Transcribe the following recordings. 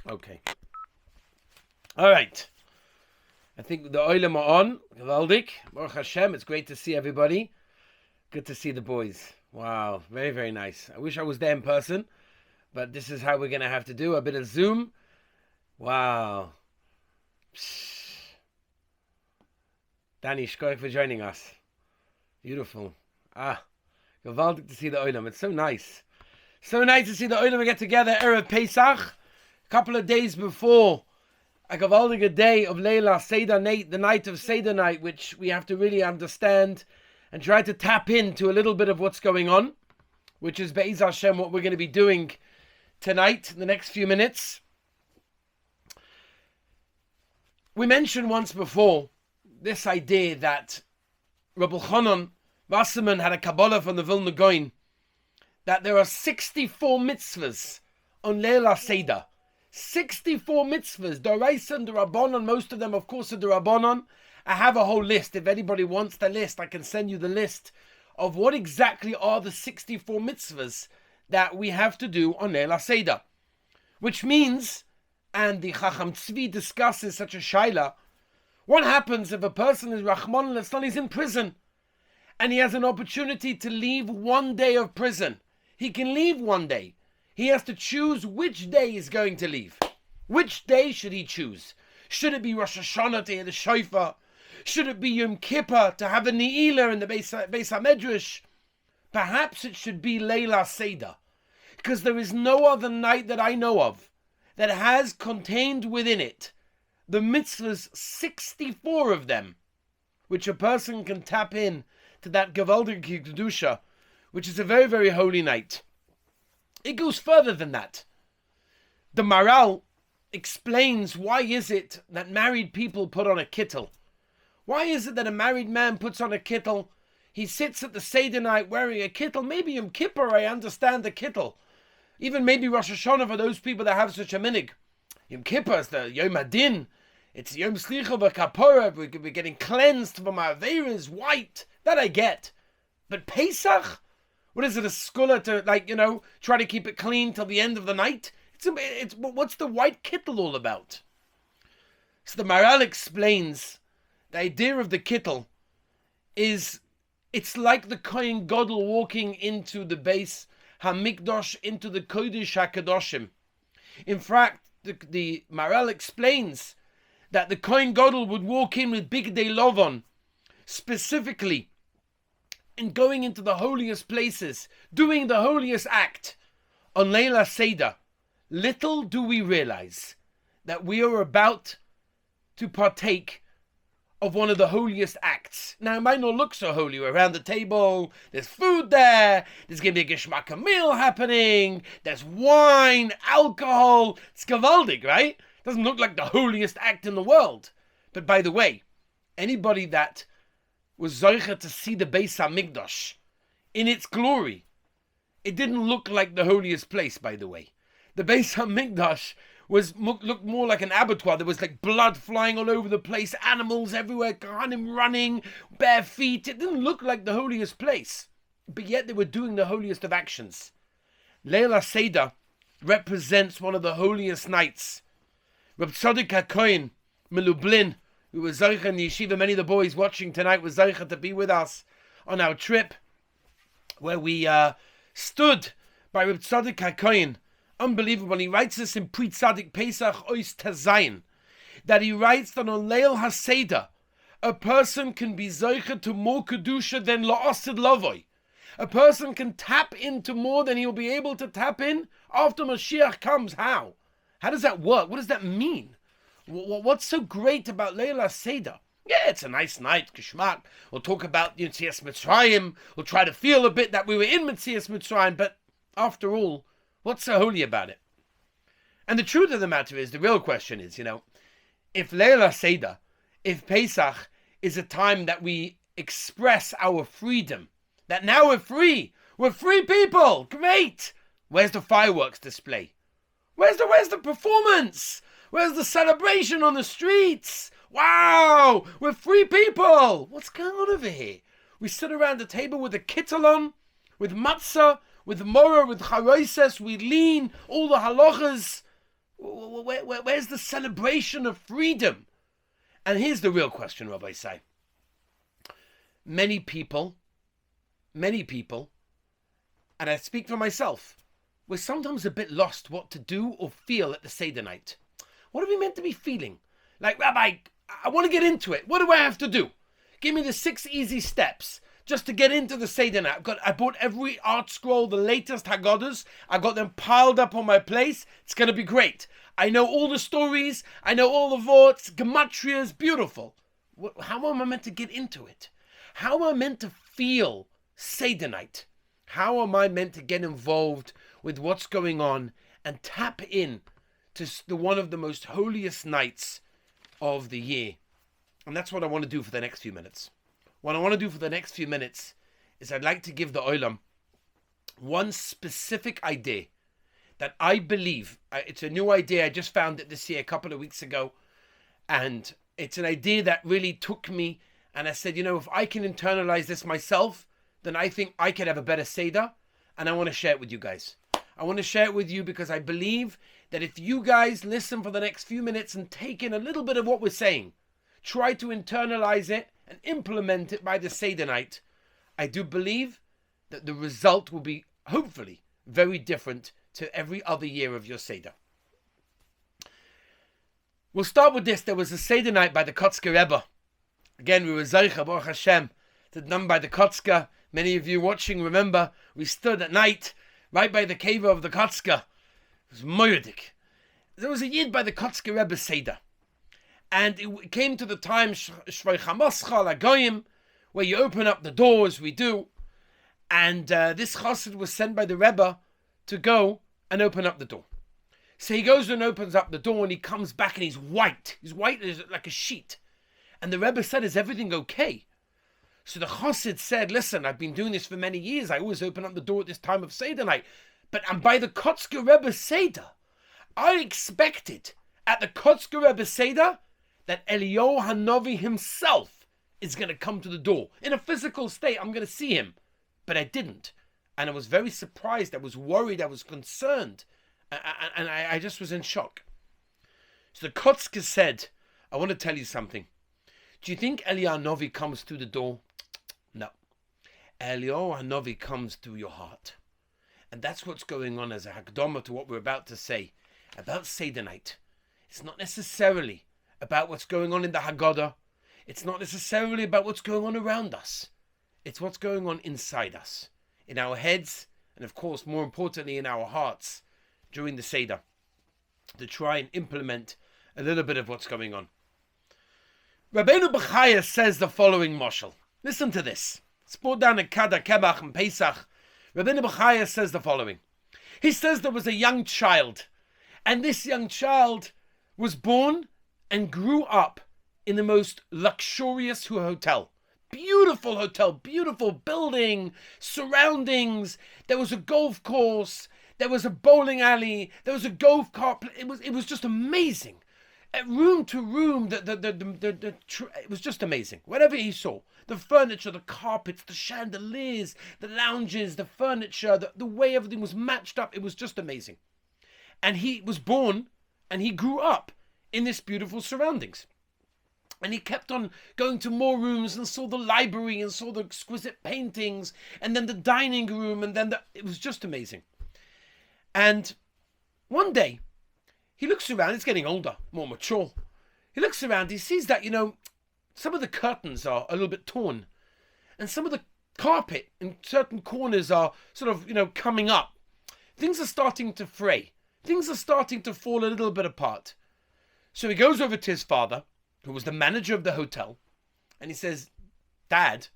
Okay. All right. I think the oilem are on. Gewaldig. Baruch Hashem. It's great to see everybody. Good to see the boys. Wow. Very, very nice. I wish I was there in person, but this is how we're going to have to do. A bit of Zoom. Wow. Psh. Danny, shkoyach for joining us. Beautiful. Gewaldig to see the oilem. It's so nice. So nice to see the oilem get together. Erev Pesach. A couple of days before a gewaldige day of Leila, Seder Night, the night of Seder Night, which we have to really understand and try to tap into a little bit of what's going on, which is Be'ez Hashem, what we're going to be doing tonight, in the next few minutes. We mentioned once before this idea that Rabbi Chanan Wasserman had a Kabbalah from the Vilna Gaon, that there are 64 mitzvahs on Leila Seder. 64 mitzvahs, Doraisa and Rabbanon, most of them, of course, are Rabbanon. I have a whole list. If anybody wants the list, I can send you the list of what exactly are the 64 mitzvahs that we have to do on Leila Seder. Which means, and the Chacham Tzvi discusses such a shaila, what happens if a person is Rahman al-Islam, he's in prison, and he has an opportunity to leave one day of prison. He can leave one day. He has to choose which day he's going to leave. Which day should he choose? Should it be Rosh Hashanah to hear the shofar? Should it be Yom Kippur to have a Ne'ilah in the Beis HaMedrash? Perhaps it should be Leila Seder, because there is no other night that I know of that has contained within it the mitzvahs, 64 of them, which a person can tap in to that Gewaldige Kedusha, which is a very, very holy night. It goes further than that. The Maral explains why is it that married people put on a kittel. Why is it that a married man puts on a kittel? He sits at the Seder night wearing a kittel. Maybe Yom Kippur, I understand the kittel. Even maybe Rosh Hashanah for those people that have such a minig. Yom Kippur is the Yom Adin. It's Yom Slicha v'Kapora. We're getting cleansed from our Averas, white. That I get. But Pesach? What is it, a scholar to, try to keep it clean till the end of the night? It's what's the white kittel all about? So the Maral explains the idea of the kittel is, it's like the Kohen Gadol walking into the Beis HaMikdash, into the Kodesh HaKadoshim. In fact, the Maral explains that the Kohen Gadol would walk in with Bigdei Lovon, specifically in going into the holiest places, doing the holiest act on Leila Seder. Little do we realize that we are about to partake of one of the holiest acts. Now, it might not look so holy. We're around the table, there's food there, there's going to be a geschmack meal happening, there's wine, alcohol. It's gewaldig, right? Doesn't look like the holiest act in the world. But by the way, anybody that was zoicha to see the Beis HaMikdash in its glory, it didn't look like the holiest place, by the way. The Beis HaMikdash looked more like an abattoir. There was like blood flying all over the place, animals everywhere, Kohanim running, bare feet. It didn't look like the holiest place, but yet they were doing the holiest of actions. Leila Seder represents one of the holiest nights. Reb Tzadok HaKohen Melublin, who was Zoicha in the yeshiva, many of the boys watching tonight was Zoicha to be with us on our trip, where we stood by Reb Tzadok HaKohen. Unbelievable. He writes this in Pri Tzadik Pesach Ois Tazayin, that he writes that on Leil HaSeder, a person can be Zoicha to more Kedusha than La'asid Lavoi. A person can tap into more than he'll be able to tap in after Mashiach comes. How? How does that work? What does that mean? What's so great about Leila Seder? Yeah, it's a nice night, Geschmack. We'll talk about Yetzias Mitzrayim. We'll try to feel a bit that we were in Yetzias Mitzrayim, but after all, what's so holy about it? And the truth of the matter is, the real question is, if Leila Seder, if Pesach is a time that we express our freedom, that now we're free people, great. Where's the fireworks display? Where's the performance? Where's the celebration on the streets? Wow, we're free people. What's going on over here? We sit around the table with a kittel on, with matzah, with morah, with charoises. We lean all the halachas. Where's the celebration of freedom? And here's the real question, Rabbi Say. Many people, and I speak for myself, we're sometimes a bit lost what to do or feel at the Seder night. What are we meant to be feeling? Like, Rabbi, I want to get into it. What do I have to do? Give me the 6 easy steps just to get into the Seder night. I bought every art scroll, the latest Haggadahs. I got them piled up on my place. It's going to be great. I know all the stories. I know all the vorts, gematrias, beautiful. How am I meant to get into it? How am I meant to feel Seder night? How am I meant to get involved with what's going on and tap in to one of the most holiest nights of the year? And that's what I want to do for the next few minutes. What I want to do for the next few minutes is I'd like to give the Olam one specific idea that I believe, it's a new idea, I just found it this year, a couple of weeks ago, and it's an idea that really took me, and I said, if I can internalize this myself, then I think I could have a better Seder, and I want to share it with you guys. I want to share it with you because I believe that if you guys listen for the next few minutes and take in a little bit of what we're saying, try to internalize it and implement it by the Seder night, I do believe that the result will be, hopefully, very different to every other year of your Seder. We'll start with this. There was a Seder night by the Kotzker Rebbe. Again, we were Zeicha, Baruch Hashem, done by the Kotzker. Many of you watching remember we stood at night right by the cave of the Kotzker. It was moyerdik. There was a yid by the Kotzker Rebbe Seder. And it came to the time Shvoi Chamoschal Agoyim, where you open up the doors, we do. And this chassid was sent by the Rebbe to go and open up the door. So he goes and opens up the door and he comes back and he's white. He's white like a sheet. And the Rebbe said, is everything okay? So the chassid said, listen, I've been doing this for many years. I always open up the door at this time of Seder night. But I'm by the Kotzker Rebbe Seder. I expected at the Kotzker Rebbe Seder that Eliyahu Hanavi himself is going to come to the door. In a physical state, I'm going to see him. But I didn't. And I was very surprised. I was worried. I was concerned. And I just was in shock. So the Kotzker said, I want to tell you something. Do you think Eliyahu Hanavi comes through the door? No. Eliyahu Hanavi comes through your heart. And that's what's going on as a hakdama to what we're about to say. About Seder night. It's not necessarily about what's going on in the Haggadah. It's not necessarily about what's going on around us. It's what's going on inside us. In our heads, and of course, more importantly, in our hearts during the Seder. To try and implement a little bit of what's going on. Rabbeinu Bechaya says the following mashal. Listen to this. It's brought down in Kada, Kebach, and Pesach. Rabbeinu Bechaya says the following. He says there was a young child. And this young child was born and grew up in the most luxurious hotel. Beautiful hotel, beautiful building, surroundings. There was a golf course. There was a bowling alley. There was a golf cart. It was just amazing. Room to room, it was just amazing. Whatever he saw, the furniture, the carpets, the chandeliers, the lounges, the furniture, the way everything was matched up, it was just amazing. And he was born and he grew up in this beautiful surroundings. And he kept on going to more rooms and saw the library and saw the exquisite paintings and then the dining room and then it was just amazing. And one day, he looks around, he's getting older, more mature. He looks around, he sees that, some of the curtains are a little bit torn. And some of the carpet in certain corners are sort of, coming up. Things are starting to fray. Things are starting to fall a little bit apart. So he goes over to his father, who was the manager of the hotel, and he says, Dad,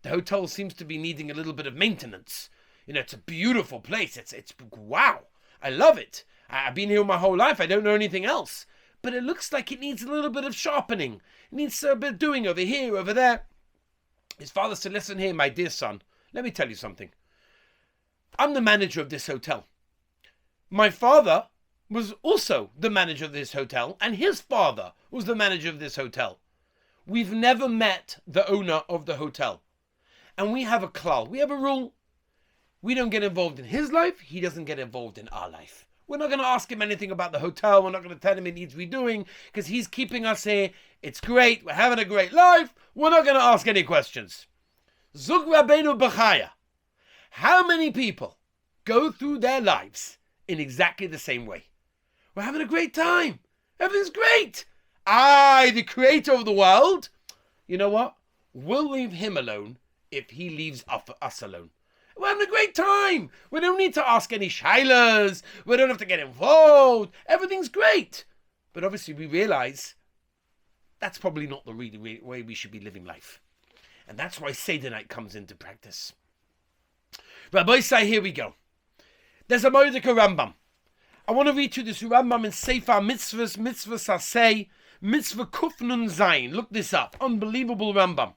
the hotel seems to be needing a little bit of maintenance. It's a beautiful place. It's wow. I love it. I've been here my whole life. I don't know anything else. But it looks like it needs a little bit of sharpening. It needs a bit of doing over here, over there. His father said, listen here, my dear son. Let me tell you something. I'm the manager of this hotel. My father was also the manager of this hotel, and his father was the manager of this hotel. We've never met the owner of the hotel. And we have a klal. We have a rule. We don't get involved in his life. He doesn't get involved in our life. We're not going to ask him anything about the hotel. We're not going to tell him it needs redoing because he's keeping us here. It's great. We're having a great life. We're not going to ask any questions. Zug Rabbeinu Bechaya. How many people go through their lives in exactly the same way? We're having a great time. Everything's great. The creator of the world. You know what? We'll leave him alone if he leaves us alone. We're having a great time. We don't need to ask any shailas. We don't have to get involved. Everything's great. But obviously we realize that's probably not the really way we should be living life. And that's why Seder Night comes into practice. Rabbi say, here we go. There's a Mordecai Rambam. I want to read you this Rambam in Sefer Mitzvahs Asay, Mitzvah Kufnun Zayin. Look this up. Unbelievable Rambam.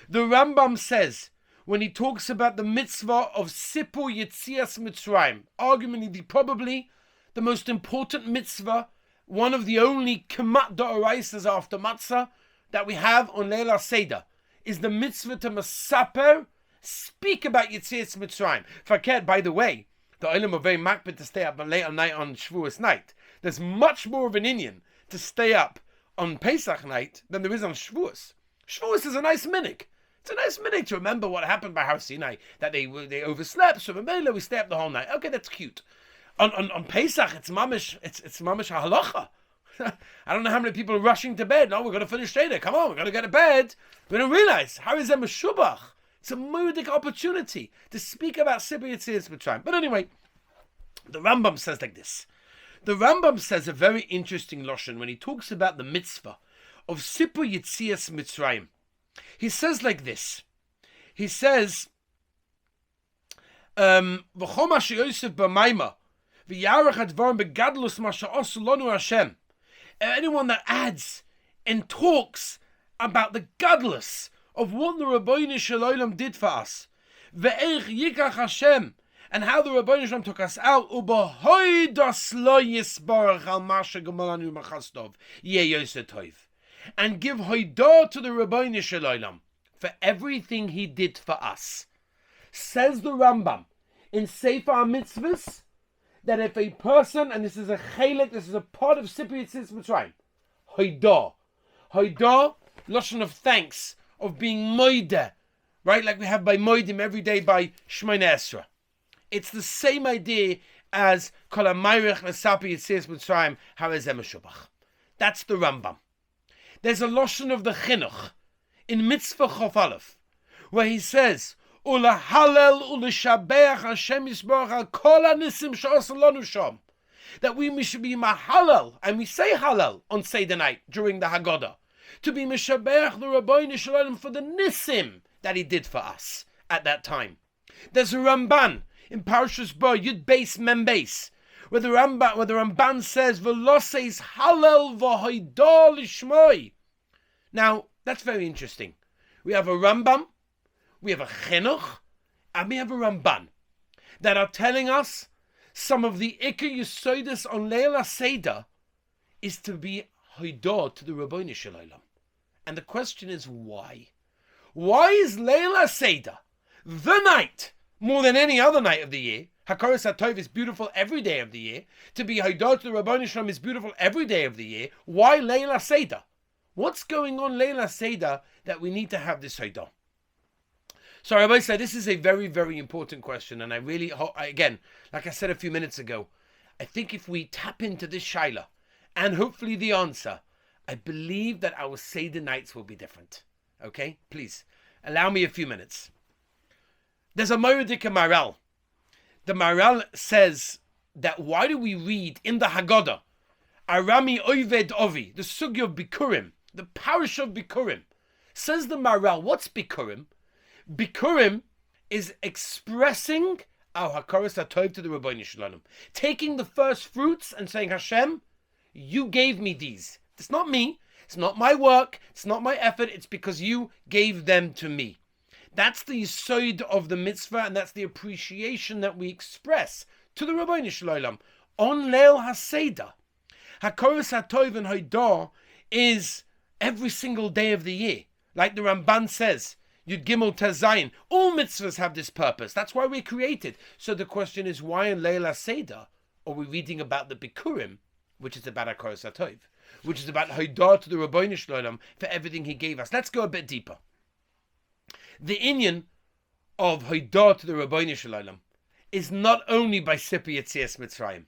The Rambam says, when he talks about the mitzvah of Sipur Yetzias Mitzrayim, arguably probably the most important mitzvah, one of the only Kemat Da'oraisas after Matzah that we have on Leil Seder, is the mitzvah to Masaper, speak about Yetzias Mitzrayim. Fakir, by the way, the Olam are very makbid to stay up late at night on Shavuos night. There's much more of an inyan to stay up on Pesach night than there is on Shavuos. Shavuos is a nice minhag. It's a nice minute to remember what happened by Har Sinai, that they overslept, so Mela we stay up the whole night. Okay, that's cute. On Pesach, it's mamish halacha. I don't know how many people are rushing to bed. No, we're going to finish Seder. Come on, we're going to go to bed. We don't realize, how is that meshubach? It's a murdik opportunity to speak about Sipur Yetzias Mitzrayim. But anyway, the Rambam says like this. The Rambam says a very interesting lashon when he talks about the mitzvah of Sipur Yetzias Mitzrayim. He says like this. He says, anyone that adds and talks about the gadlus of what the Rabbeinu Shalom did for us, and how the Rabbeinu Shalom took us out, and give hoidah to the Rabbeinu Shalom for everything he did for us. Says the Rambam in Sefer Mitzvahs that if a person, and this is a chelik, this is a part of Sipur Yetzias Mitzrayim, hoidah, lashon of thanks, of being moideh, right? Like we have by moidim every day by Shmoneh Esrei. It's the same idea as kol ha'mayrich l'Sipur Yetzias Mitzrayim ha'ezeh meshubach. That's the Rambam. There's a lashon of the chinuch in Mitzvah Chof Aleph, where he says, "Ula halel ula shabeach Hashem yisborach al kol hanisim she'asa lanu sham," that we should be mahalel, and we say halel on Seder Night during the Haggadah, to be mishabeach the Rabbeinu Shalom for the nisim that he did for us at that time. There's a Ramban in Parshas Bo Yud Beis Mem Beis, where the Ramban says, "V'loseis halel v'hoidah lishmoi." Now, that's very interesting. We have a Rambam, we have a Chinuch, and we have a Ramban that are telling us some of the Iker Yesodis on Leil Seder is to be hoidah to the Rabbeinu Shalom. And the question is why? Why is Leil Seder the night more than any other night of the year? Hakoros HaTov is beautiful every day of the year. To be hoidah to the Rabbeinu Shalom is beautiful every day of the year. Why Leil Seder? What's going on Leil Seder that we need to have this hoidah? So Rabbi said this is a very, very important question, and I really, again, like I said a few minutes ago, I think if we tap into this shaila and hopefully the answer, I believe that our Seder nights will be different. Okay, please allow me a few minutes. There's a Moedik Maral. The Maral says that why do we read in the Haggadah Arami Oved Ovi, the Sugya of Bikurim, the parish of Bikurim? Says the Maral, what's Bikurim? Bikurim is expressing our Hakoros HaTov to the Rabbeinu Shalom, taking the first fruits and saying, Hashem, you gave me these. It's not me. It's not my work. It's not my effort. It's because you gave them to me. That's the yesod of the mitzvah, and that's the appreciation that we express to the Rabbeinu Shalom on Leil HaSeder. Hakoros HaTov and Hoidah is every single day of the year. Like the Ramban says, Yud Gimel Tezayin, all mitzvahs have this purpose. That's why we're created. So the question is, why in Leil HaSeder are we reading about the Bikurim, which is about Hakaras HaTov, which is about Haidah to the Rabbeinu Shalom for everything he gave us? Let's go a bit deeper. The inyan of Haidah to the Rabbeinu Shalom is not only by Sipi Yetzias Mitzrayim,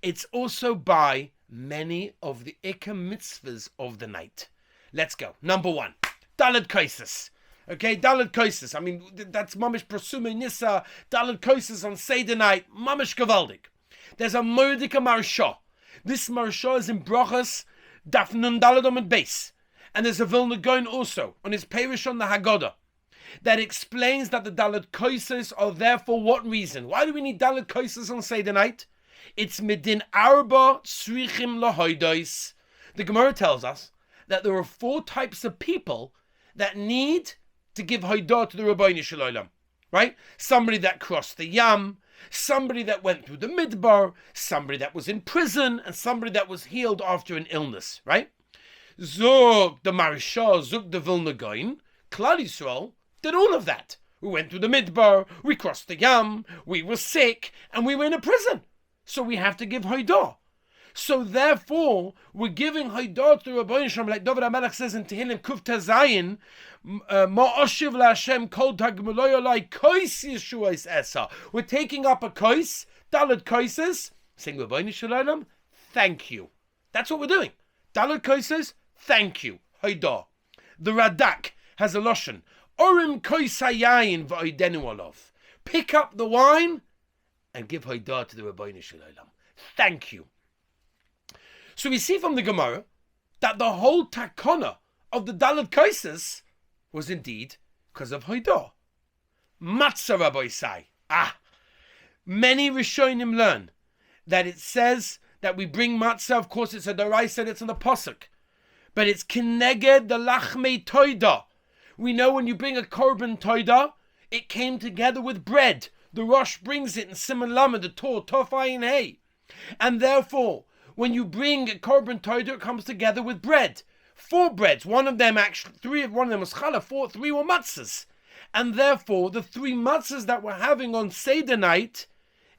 it's also by many of the Ikar mitzvahs of the night. Let's go. Number one, Daled Kaisis. Okay, Daled Kaisis. I mean, that's Mamish Prosume Nissa, Daled Kaisis on Seder Night, Mamish Gavaldik. There's a Mordika Marsha. This Marsha is in Brachas, Daf Nun Daled Amud Beis. And there's a Vilna Gaon also, on his Perish on the Haggadah, that explains that the Daled Kaisis are there for what reason? Why do we need Daled Kaisis on Seder Night? It's Midin Arba Srichim Lahoidois. The Gemara tells us that there are 4 types of people that need to give Haidah to the Rabbeinu Shalom. Right? Somebody that crossed the Yam, somebody that went through the Midbar, somebody that was in prison, and somebody that was healed after an illness. Right? Zog the Marisha, Zog the Vilna Gaon, Klal Yisrael did all of that. We went through the Midbar, we crossed the Yam, we were sick, and we were in a prison. So we have to give Haidah. So therefore, we're giving Haidah to the Rabbeinu Shalom, like David HaMelech says in Tehillim Kuf Tazayin, Ma Oshiv LaHashem Kol Tagmeloy Olai Kois Yeshuais Esa. We're taking up a kois, Daled Koises, saying Rabbeinu Shalom, thank you. That's what we're doing. Daled Koises, thank you. Haidah. The Radak has a loshon. Orim Kois Hayayin V'Oidenu Olav. Pick up the wine and give Haidah to the Rabbeinu Shalom. Thank you. So we see from the Gemara that the whole takana of the Daled Kaisis was indeed because of Haidah. Matzah Rabbi Sai. Many Rishonim learn that it says that we bring matzah. Of course, it's a deraisa and it's in the pasuk, but it's kineged the lachmei toida. We know when you bring a korban toida, it came together with bread. The Rosh brings it in Siman Lamed, the Torah, Tov Ayin Hey. And therefore, when you bring a korban toida, it comes together with bread. 4 breads. One of them was challah, 3 were matzahs. And therefore, the 3 matzahs that we're having on Seder Night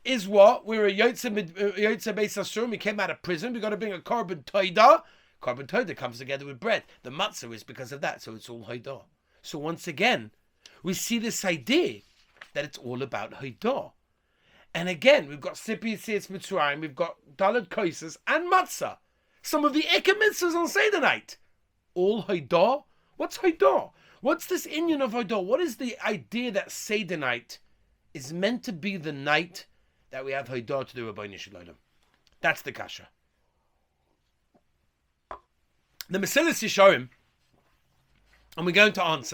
is what? We're a Yotze Beis Asurim. We came out of prison. We've got to bring a korban toida. Korban toida comes together with bread. The matzah is because of that. So it's all Haidah. So once again, we see this idea that it's all about Haidah. And again, we've got Sipi Yetzias Mitzrayim, we've got Daled Kaisis and Matzah. Some of the Ikar mitzvahs on Seder Night. All Haidah? What's Haidah? What's this inyan of Haidah? What is the idea that Seder Night is meant to be the night that we have Haidah to the Rabbeinu Shalom? That's the kasha. The Mesilas Yesharim, and we're going to answer.